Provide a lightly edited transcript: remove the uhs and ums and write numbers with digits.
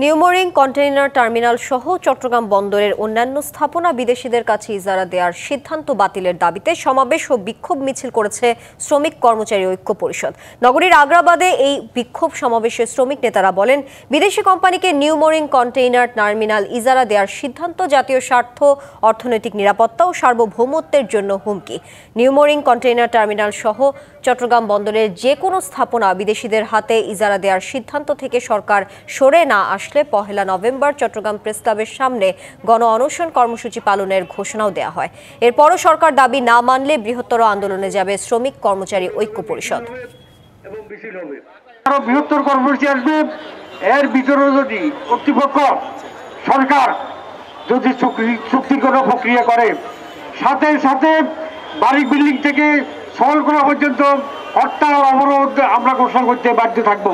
New Mooring container terminal সহ চট্টগ্রাম বন্দরের অন্যান্য স্থাপনা বিদেশিদের কাছে ইজারা দেওয়ার সিদ্ধান্ত বাতিলের দাবিতে সমাবেশ ও বিক্ষোভ মিছিল করেছে শ্রমিক কর্মচারী ঐক্য পরিষদ। নগরীর আগ্রাবাদে এই বিক্ষোভ সমাবেশে শ্রমিক নেতারা বলেন, বিদেশি কোম্পানিকে নিউমোরিং কন্টেইনার টার্মিনাল ইজারা দেওয়ার সিদ্ধান্ত জাতীয় স্বার্থ, অর্থনৈতিক নিরাপত্তা ও সার্বভৌমত্বের জন্য হুমকি। নিউমোরিং কন্টেইনার টার্মিনাল সহ চট্টগ্রাম বন্দরের যে কোনো স্থাপনা বিদেশিদের হাতে ইজারা দেওয়ার সিদ্ধান্ত থেকে সরকার সরে না আসলে 1 নভেম্বর চট্টগ্রাম প্রেস ক্লাবের সামনে গণ অনশন কর্মসূচি পালনের ঘোষণাও দেওয়া হয়। এরপরও সরকার দাবি না মানলে বৃহত্তর আন্দোলনে যাবে শ্রমিক কর্মচারী ঐক্য পরিষদ। আরো বৃহত্তর কর্মসূচি আসবে। এর ভিতরে যদি কর্তৃপক্ষ সরকার যদি চুক্তির প্রক্রিয়া করে, সাথে সাথে বাড়ি বিল্ডিং থেকে সলকলা পর্যন্ত হরতাল অবরোধ আমরা ঘোষণা করতে বাধ্য থাকবো।